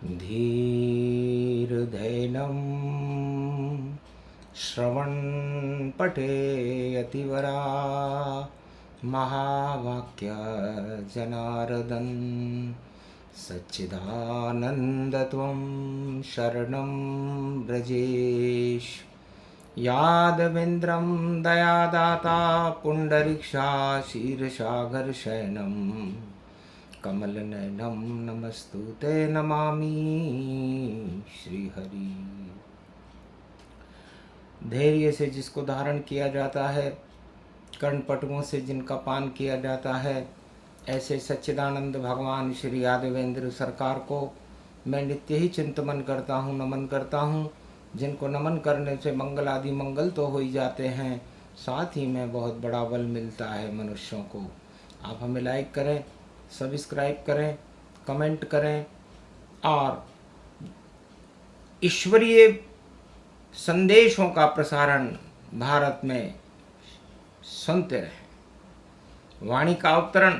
धीर्धैनं श्रवणपटे यतिवरा महावाक्य जनार्दन सच्चिदानन्दत्वं शरणं व्रजेश यादवेन्द्रं दयादाता पुण्डरीक्षा शीर्षाघर्षणं कमलनयनं नमस्तुते नमामि श्रीहरि। धैर्य से जिसको धारण किया जाता है, कर्णपटुओं से जिनका पान किया जाता है, ऐसे सच्चिदानंद भगवान श्री यादवेंद्र सरकार को मैं नित्य ही चिंतन करता हूँ, नमन करता हूँ। जिनको नमन करने से मंगल आदि मंगल तो हो ही जाते हैं, साथ ही में बहुत बड़ा बल मिलता है मनुष्यों को। आप हमें लाइक करें, सब्सक्राइब करें, कमेंट करें और ईश्वरीय संदेशों का प्रसारण भारत में सुनते रहें। वाणी का अवतरण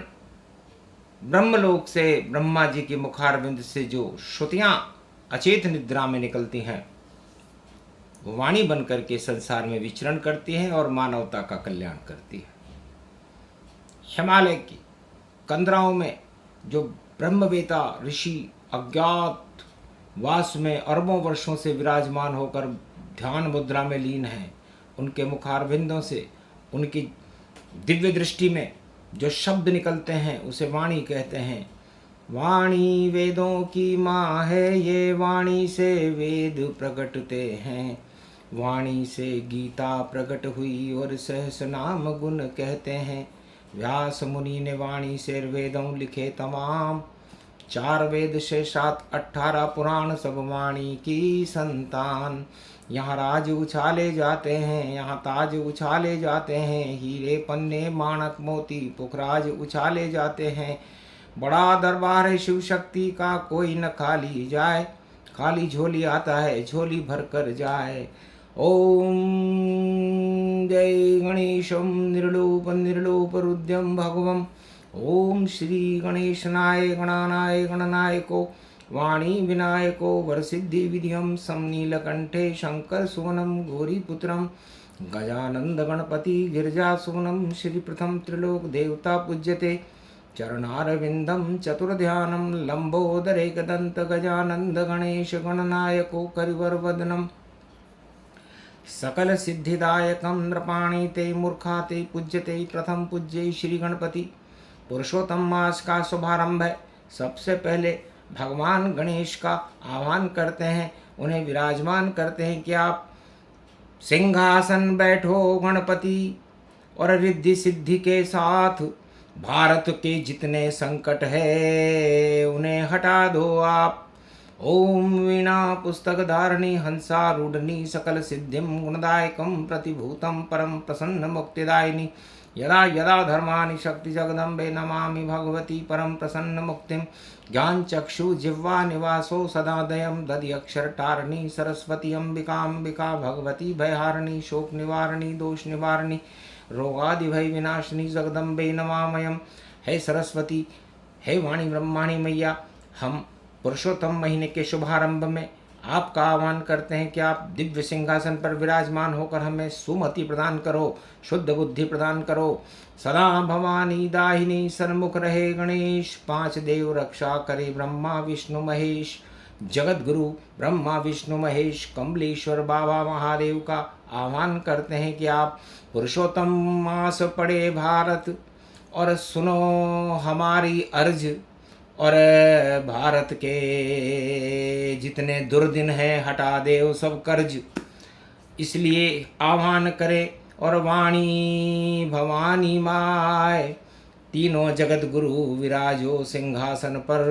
ब्रह्मलोक से ब्रह्मा जी की मुखारविंद से जो श्रुतियाँ अचेत निद्रा में निकलती हैं, वो वाणी बन करके संसार में विचरण करती हैं और मानवता का कल्याण करती है। हिमालय की कंदराओं में जो ब्रह्मवेता ऋषि अज्ञात वास में अरबों वर्षों से विराजमान होकर ध्यान मुद्रा में लीन हैं, उनके मुखारविंदों से, उनकी दिव्य दृष्टि में जो शब्द निकलते हैं उसे वाणी कहते हैं। वाणी वेदों की माँ है, ये वाणी से वेद प्रकटते हैं। वाणी से गीता प्रकट हुई और सहस नाम गुण कहते हैं। व्यास मुनि ने वाणी से वेदों लिखे तमाम, 4 वेद से 7 18 पुराण सब वाणी की संतान। यहाँ राज उछाले जाते हैं, यहाँ ताज उछाले जाते हैं, हीरे पन्ने माणक मोती पुखराज उछाले जाते हैं। बड़ा दरबार है शिव शक्ति का, कोई न खाली जाए, खाली झोली आता है झोली भर कर जाए। ओम जय गणेशम निर्लोप रुद्रम भगवम। ओम श्री गणेशनाय गणानाय गणनायको वाणी विनायको वरसिद्धि विधियम समनीलकंठे शंकर सुवनम गौरीपुत्रम गजानंद गणपति गिरिजा सुवनम। श्री प्रथम त्रिलोक देवता पूज्यते, चरणारविंदम चतुर्ध्यानम लंबोदरे कदंत गजानंद गणेश गणनायको करिवर वदनम। सकल सिद्धिदायकम नृपाणि ते मूर्खा ते पूज्यते, प्रथम पूज्य श्री गणपति। पुरुषोत्तम मास का शुभारंभ है। सबसे पहले भगवान गणेश का आह्वान करते हैं, उन्हें विराजमान करते हैं कि आप सिंहासन बैठो गणपति, और रिद्धि सिद्धि के साथ भारत के जितने संकट है उन्हें हटा दो आप। ओम वीणा पुस्तक धारणी हंसारूढ़नी सकल सिद्धिम गुणदायकम प्रतिभूतम परम प्रसन्न मुक्तिदायिनी। यदा यदा धर्मानि शक्ति जगदम्बे नमामि भगवती परम प्रसन्न मुक्तिम। ज्ञान चक्षु जिह्वा निवासो सदा दयम दधि अक्षर टारणी सरस्वती अंबिका भगवती भयहारिणी शोक निवारणी दोष निवारणी रोगादि भय विनाशिनी जगदम्बे नमामयम। हे सरस्वती, हे वाणी ब्रह्माणी मैया, हम पुरुषोत्तम महीने के शुभारंभ में आपका आह्वान करते हैं कि आप दिव्य सिंहासन पर विराजमान होकर हमें सुमति प्रदान करो, शुद्ध बुद्धि प्रदान करो। सदा भवानी दाहिनी सन्मुख रहे गणेश, 5 देव रक्षा करे ब्रह्मा विष्णु महेश। जगत गुरु ब्रह्मा विष्णु महेश कमलेश्वर बाबा महादेव का आह्वान करते हैं कि आप पुरुषोत्तम मास पड़े भारत, और सुनो हमारी अर्ज, और भारत के जितने दुर्दिन हैं हटा दे वो सब कर्ज। इसलिए आह्वान करें। और वाणी भवानी माय, तीनों जगत गुरु विराजो सिंहासन पर,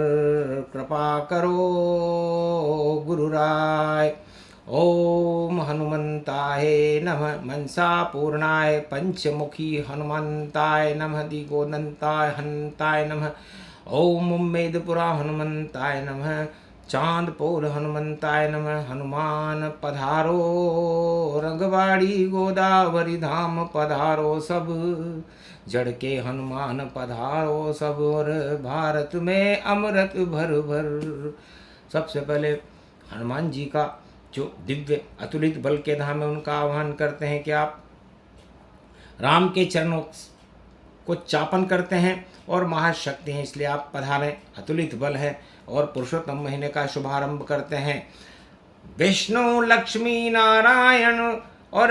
कृपा करो गुरुराय। ओम हनुमंताय नमः, मनसा पूर्णाय पंचमुखी हनुमंताय नमः, दिगोदंताय हनुमंताय नमः। ओम उम्मेदपुरा हनुमंताय नमः, चांदपोल हनुमंताय नमः। हनुमान पधारो रंगवाड़ी गोदावरी धाम पधारो सब, जड़ के हनुमान पधारो सब, और भारत में अमृत भर भर सबसे पहले हनुमान जी का जो दिव्य अतुलित बल के धाम है उनका आह्वान करते हैं कि आप राम के चरणों को चापन करते हैं और महाशक्ति हैं, इसलिए आप पधारें, अतुलित बल है। और पुरुषोत्तम महीने का शुभारंभ करते हैं। विष्णु लक्ष्मी नारायण और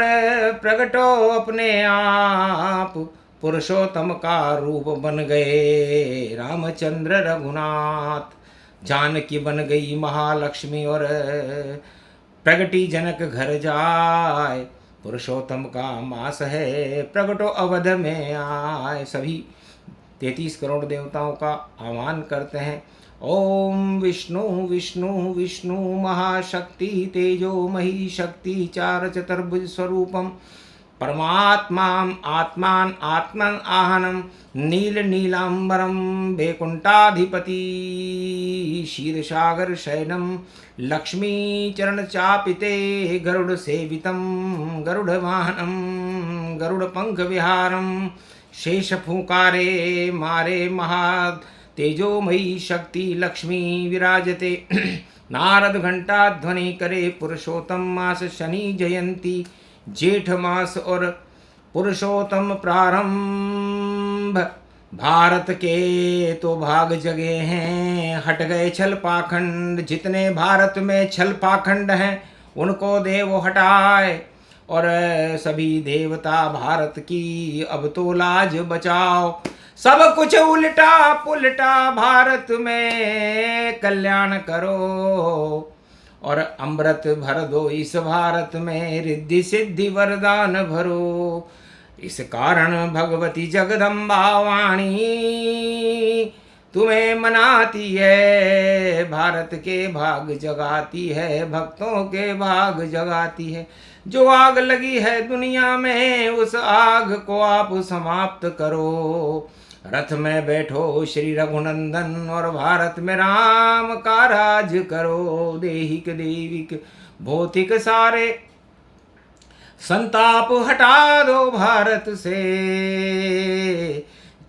प्रगटो अपने आप, पुरुषोत्तम का रूप बन गए रामचंद्र रघुनाथ। जानकी बन गई महालक्ष्मी और प्रगति जनक घर जाए, पुरुषोत्तम का मास है प्रगटो अवध में आए। सभी 33 करोड़ देवताओं का आह्वान करते हैं। ओम विष्णु विष्णु विष्णु महाशक्ति तेजोमयी शक्ति चार चतुर्भुज स्वरूपम परमात्मा आत्मान आत्मन आहनम नील नीलांबरम वैकुंठाधिपति क्षीरसागर शयनम लक्ष्मी चरण चापिते गरुड़ सेवितम गरुड़ वाहनम गरुड़ पंख विहारम शेष फूकारे मारे महा तेजोमयी शक्ति लक्ष्मी विराजते। नारद घंटा ध्वनि करे पुरुषोत्तम मास शनि जयंती जेठ मास और पुरुषोत्तम प्रारंभ। भारत के तो भाग जगे हैं, हट गए छल पाखंड। जितने भारत में छल पाखंड हैं उनको देव हटाए, और सभी देवता भारत की अब तो लाज बचाओ। सब कुछ उल्टा पुल्टा भारत में कल्याण करो, और अमृत भर दो इस भारत में रिद्धि सिद्धि वरदान भरो। इस कारण भगवती जगदम्बा वाणी तुम्हें मनाती है, भारत के भाग जगाती है, भक्तों के भाग जगाती है। जो आग लगी है दुनिया में उस आग को आप समाप्त करो। रथ में बैठो श्री रघुनंदन और भारत में राम का राज करो। देहिक देविक भौतिक सारे संताप हटा दो भारत से।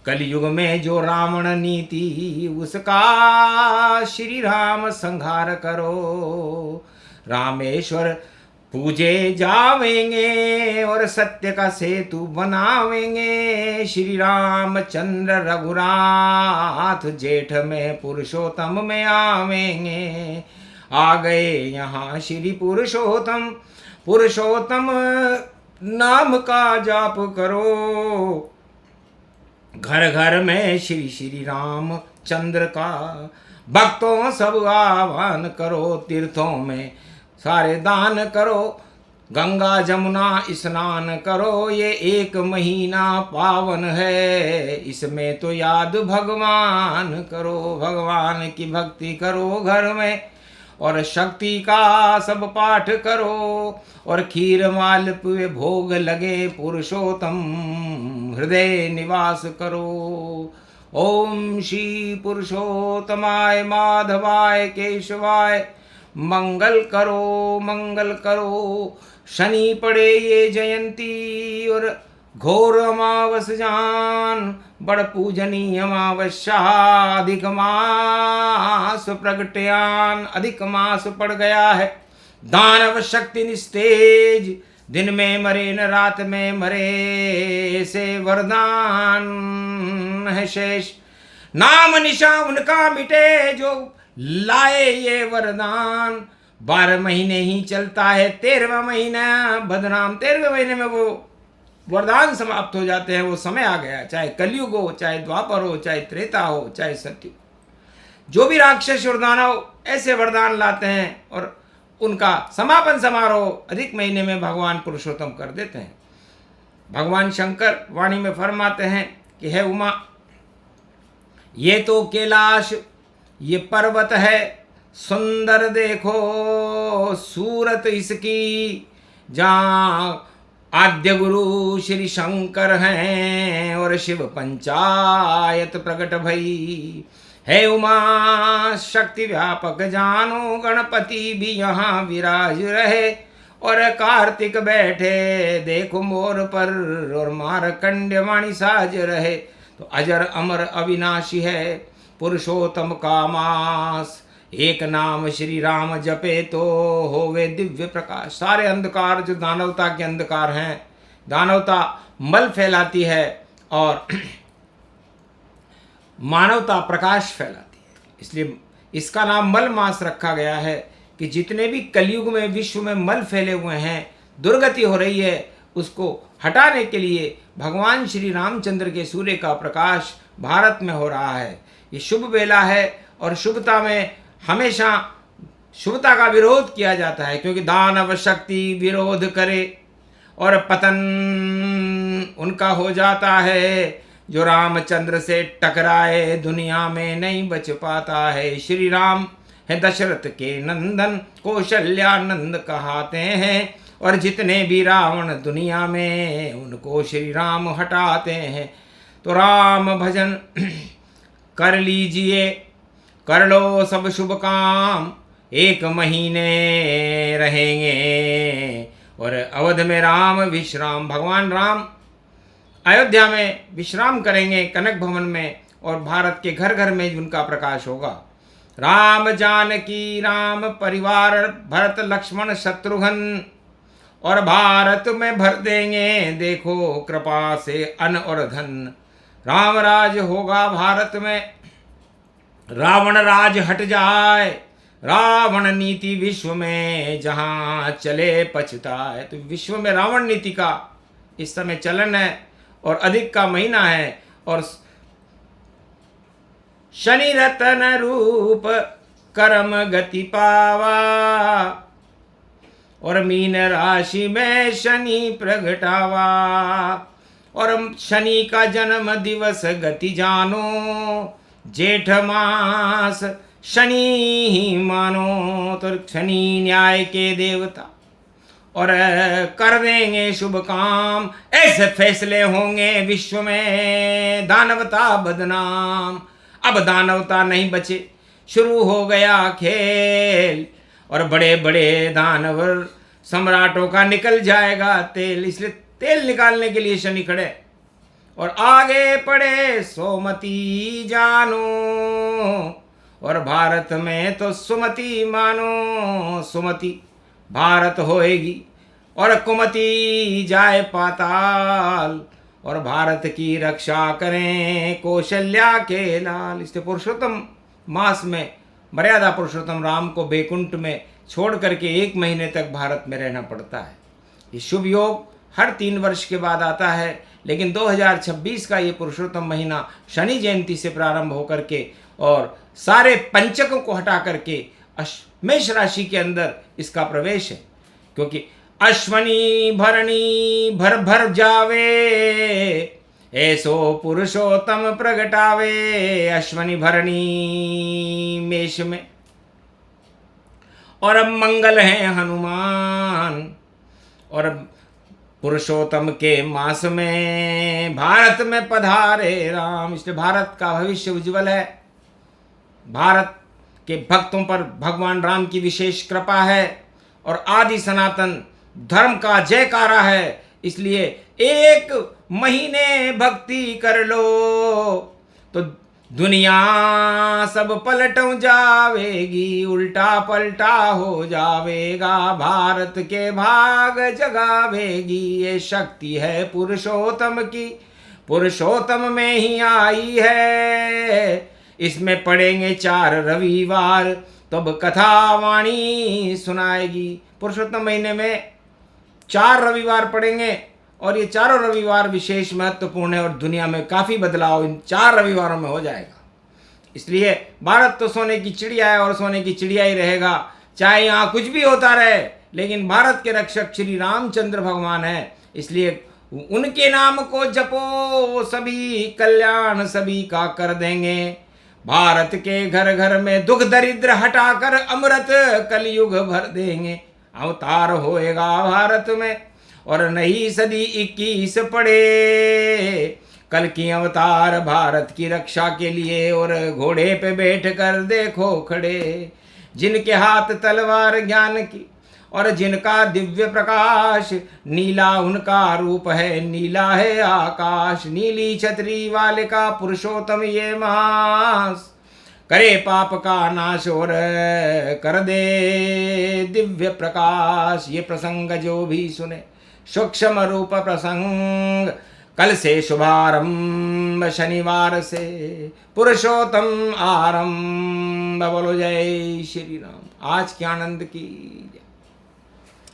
कलयुग में जो रावण नीति उसका श्री राम संहार करो। रामेश्वर पूजे जावेंगे और सत्य का सेतु बनावेंगे। श्री रामचंद्र रघुनाथ जेठ में पुरुषोत्तम में आवेंगे। आ गए यहाँ श्री पुरुषोत्तम, पुरुषोत्तम नाम का जाप करो। घर घर में श्री श्री राम चंद्र का भक्तों सब आह्वान करो। तीर्थों में सारे दान करो, गंगा जमुना स्नान करो। ये एक महीना पावन है, इसमें तो याद भगवान करो। भगवान की भक्ति करो घर में, और शक्ति का सब पाठ करो। और खीर मालपुए भोग लगे पुरुषोत्तम हृदय निवास करो। ओम श्री पुरुषोत्तमाय माधवाय केशवाय मंगल करो। शनि पड़े ये जयंती और घोर अमावस जान, बड़ पूजनीय अमावस्या। अधिक मास प्रगट्यान, अधिक मास पड़ गया है। दानव शक्ति निस्तेज, दिन में मरे न रात में मरे, से वरदान है शेष। नाम निशा उनका मिटे जो लाए ये वरदान। 12 महीने ही चलता है, 13वां महीना बदनाम। 13वें महीने में वो वरदान समाप्त हो जाते हैं। वो समय आ गया, चाहे कलयुग हो, चाहे द्वापर हो, चाहे त्रेता हो, चाहे सत्युग। जो भी राक्षस और दानव ऐसे वरदान लाते हैं और उनका समापन समारोह अधिक महीने में भगवान पुरुषोत्तम कर देते हैं। भगवान शंकर वाणी में फरमाते हैं कि हे उमा, ये तो कैलाश ये पर्वत है, सुंदर देखो सूरत इसकी। जहाँ आद्य गुरु श्री शंकर हैं और शिव पंचायत प्रकट भई। हे उमा शक्ति व्यापक जानो, गणपति भी यहाँ विराज रहे। और कार्तिक बैठे देखो मोर पर, और मारकंड्य वाणी साज रहे। तो अजर अमर अविनाशी है पुरुषोत्तम का मास। एक नाम श्री राम जपे तो होवे दिव्य प्रकाश। सारे अंधकार जो दानवता के अंधकार हैं, दानवता मल फैलाती है और मानवता प्रकाश फैलाती है, इसलिए इसका नाम मल मास रखा गया है कि जितने भी कलयुग में विश्व में मल फैले हुए हैं, दुर्गति हो रही है, उसको हटाने के लिए भगवान श्री रामचंद्र के सूर्य का प्रकाश भारत में हो रहा है। ये शुभ बेला है और शुभता में हमेशा शुभता का विरोध किया जाता है, क्योंकि दानव शक्ति विरोध करे और पतन उनका हो जाता है। जो रामचंद्र से टकराए दुनिया में नहीं बच पाता है। श्री राम है दशरथ के नंदन, कौशल्यानंद कहाते हैं, और जितने भी रावण दुनिया में उनको श्री राम हटाते हैं। तो राम भजन कर लीजिए, कर लो सब शुभ काम, 1 महीने रहेंगे और अवध में राम विश्राम। भगवान राम अयोध्या में विश्राम करेंगे कनक भवन में, और भारत के घर घर में उनका प्रकाश होगा। राम जानकी राम परिवार, भरत लक्ष्मण शत्रुघ्न, और भारत में भर देंगे देखो कृपा से अन्न और धन। राम राज होगा भारत में, रावण राज हट जाए, रावण नीति विश्व में जहाँ चले पछताए। तो विश्व में रावण नीति का इस समय चलन है और अधिक का महीना है, और शनि रतन रूप कर्म गति पावा, और मीन राशि में शनि प्रगटावा, और शनि का जन्म दिवस गति जानो, जेठ मास शनि ही मानो। तो शनि न्याय के देवता और कर देंगे शुभ काम, ऐसे फैसले होंगे विश्व में दानवता बदनाम। अब दानवता नहीं बचे, शुरू हो गया खेल, और बड़े बड़े दानवर सम्राटों का निकल जाएगा तेल। इसलिए तेल निकालने के लिए शनि खड़े, और आगे पड़े सोमती जानो, और भारत में तो सुमति मानो। सुमति भारत होएगी और कुमति जाए पाताल, और भारत की रक्षा करें कौशल्या के लाल। इसलिए पुरुषोत्तम मास में मर्यादा पुरुषोत्तम राम को बैकुंठ में छोड़ करके 1 महीने तक भारत में रहना पड़ता है। ये शुभ योग हर 3 वर्ष के बाद आता है, लेकिन 2026 का ये पुरुषोत्तम महीना शनि जयंती से प्रारंभ होकर के और सारे पंचकों को हटा करके मेष राशि के अंदर इसका प्रवेश है, क्योंकि अश्वनी भरणी भर भर जावे, ऐसो पुरुषोत्तम प्रगटावे। अश्वनी भरणी मेष में, और अब मंगल है हनुमान, और पुरुषोत्तम के मास में भारत में पधारे राम। इसलिए भारत का भविष्य उज्जवल है। भारत के भक्तों पर भगवान राम की विशेष कृपा है और आदि सनातन धर्म का जयकारा है। इसलिए 1 महीने भक्ति कर लो तो दुनिया सब पलट जावेगी, उल्टा पलटा हो जावेगा, भारत के भाग जगावेगी। ये शक्ति है पुरुषोत्तम की, पुरुषोत्तम में ही आई है। इसमें पढ़ेंगे 4 रविवार, तब कथा वाणी सुनाएगी। पुरुषोत्तम महीने में 4 रविवार पढ़ेंगे, और ये चारों रविवार विशेष महत्वपूर्ण है, और दुनिया में काफ़ी बदलाव इन 4 रविवारों में हो जाएगा। इसलिए भारत तो सोने की चिड़िया है और सोने की चिड़िया ही रहेगा, चाहे यहाँ कुछ भी होता रहे, लेकिन भारत के रक्षक श्री रामचंद्र भगवान है। इसलिए उनके नाम को जपो, वो सभी कल्याण सभी का कर देंगे। भारत के घर घर में दुख दरिद्र हटाकर अमृत कलयुग भर देंगे। अवतार होएगा भारत में, और नई सदी 21 पड़े। कल की अवतार भारत की रक्षा के लिए, और घोड़े पे बैठ कर देखो खड़े, जिनके हाथ तलवार ज्ञान की और जिनका दिव्य प्रकाश। नीला उनका रूप है, नीला है आकाश, नीली छतरी वाले का पुरुषोत्तम ये मास। करे पाप का नाश और कर दे दिव्य प्रकाश। ये प्रसंग जो भी सुने सूक्ष्म रूप प्रसंग, कल से शुभारंभ शनिवार से पुरुषोत्तम आरंभ। बोलो जय श्री राम। आज के आनंद की